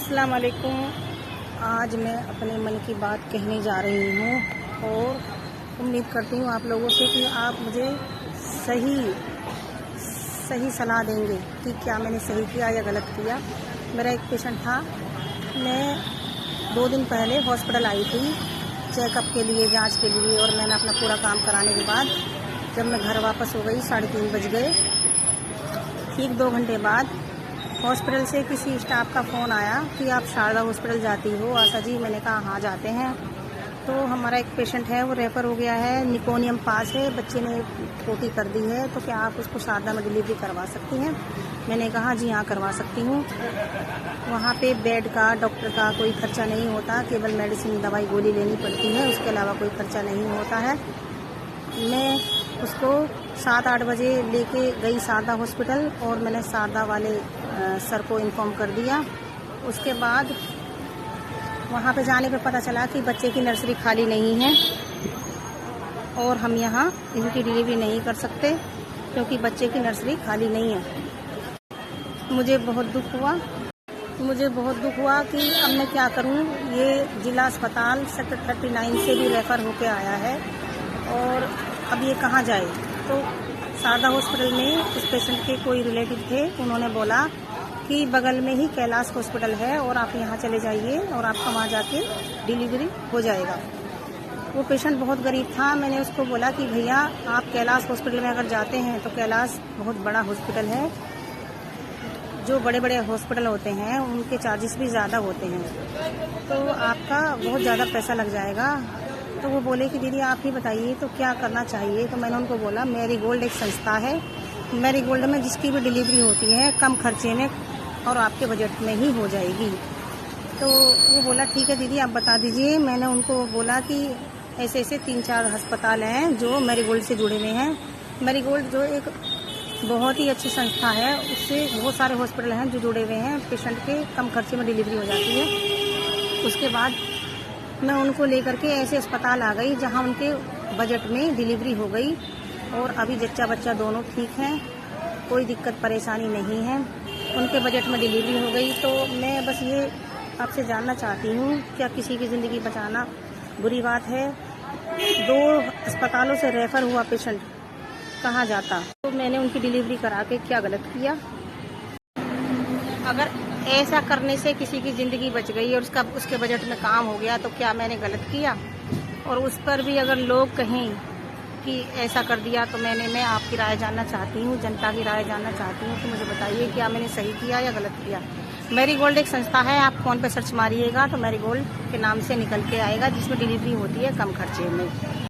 अस्सलाम वालेकुम। आज मैं अपने मन की बात कहने जा रही हूँ और उम्मीद करती हूँ आप लोगों से कि आप मुझे सही सलाह देंगे कि क्या मैंने सही किया या गलत किया। मेरा एक पेशेंट था, मैं 2 दिन पहले हॉस्पिटल आई थी चेकअप के लिए, जांच के लिए, और मैंने अपना पूरा काम कराने के बाद जब मैं घर वापस हो गई 3:30 बज गए। ठीक 2 घंटे बाद हॉस्पिटल से किसी स्टाफ का फ़ोन आया कि आप शारदा हॉस्पिटल जाती हो आशा जी। मैंने कहा हाँ जाते हैं। तो हमारा एक पेशेंट है वो रेफ़र हो गया है, निकोनियम पास है, बच्चे ने पोटी कर दी है, तो क्या आप उसको शारदा में डिलीवरी करवा सकती हैं। मैंने कहा जी हाँ करवा सकती हूँ। वहाँ पे बेड का, डॉक्टर का कोई खर्चा नहीं होता, केवल मेडिसिन दवाई गोली लेनी पड़ती है, उसके अलावा कोई खर्चा नहीं होता है। मैं उसको 7-8 बजे लेके गई शारदा हॉस्पिटल और मैंने शारदा वाले सर को इन्फॉर्म कर दिया। उसके बाद वहाँ पे जाने पे पता चला कि बच्चे की नर्सरी खाली नहीं है और हम यहाँ इनकी डिलीवरी नहीं कर सकते क्योंकि बच्चे की नर्सरी खाली नहीं है। मुझे बहुत दुख हुआ कि अब मैं क्या करूँ। ये जिला अस्पताल सेक्टर 39 से भी रेफ़र होके आया है और अब ये कहाँ जाए। तो शारदा हॉस्पिटल में उस पेशेंट के कोई रिलेटिव थे, उन्होंने बोला कि बगल में ही कैलाश हॉस्पिटल है और आप यहाँ चले जाइए और आपका वहाँ जाके डिलीवरी हो जाएगा। वो पेशेंट बहुत गरीब था। मैंने उसको बोला कि भैया आप कैलाश हॉस्पिटल में अगर जाते हैं तो कैलाश बहुत बड़ा हॉस्पिटल है, जो बड़े बड़े हॉस्पिटल होते हैं उनके चार्जेस भी ज़्यादा होते हैं, तो आपका बहुत ज़्यादा पैसा लग जाएगा। तो वो बोले कि दीदी आप ही बताइए तो क्या करना चाहिए। तो मैंने उनको बोला मैरी गोल्ड एक संस्था है, मैरी गोल्ड में जिसकी भी डिलीवरी होती है कम खर्चे में और आपके बजट में ही हो जाएगी। तो वो बोला ठीक है दीदी आप बता दीजिए। मैंने उनको बोला कि ऐसे 3-4 अस्पताल हैं जो मैरी गोल्ड से जुड़े हुए हैं। मैरी गोल्ड जो एक बहुत ही अच्छी संस्था है, उससे बहुत सारे हॉस्पिटल हैं जो जुड़े हुए हैं, पेशेंट के कम खर्चे में डिलीवरी हो जाती है। उसके बाद मैं उनको लेकर के ऐसे अस्पताल आ गई जहां उनके बजट में डिलीवरी हो गई और अभी जच्चा बच्चा दोनों ठीक हैं, कोई दिक्कत परेशानी नहीं है, उनके बजट में डिलीवरी हो गई। तो मैं बस ये आपसे जानना चाहती हूँ, क्या किसी की ज़िंदगी बचाना बुरी बात है? 2 अस्पतालों से रेफ़र हुआ पेशेंट कहाँ जाता? तो मैंने उनकी डिलीवरी करा के क्या गलत किया? अगर ऐसा करने से किसी की ज़िंदगी बच गई और उसके बजट में काम हो गया तो क्या मैंने गलत किया? और उस पर भी अगर लोग कहें कि ऐसा कर दिया तो मैं आपकी राय जानना चाहती हूँ, जनता की राय जानना चाहती हूँ कि मुझे बताइए क्या मैंने सही किया या गलत किया। मैरी गोल्ड एक संस्था है, आप फ़ोन पे सर्च मारिएगा तो मैरी गोल्ड के नाम से निकल के आएगा, जिसमें डिलीवरी होती है कम खर्चे में।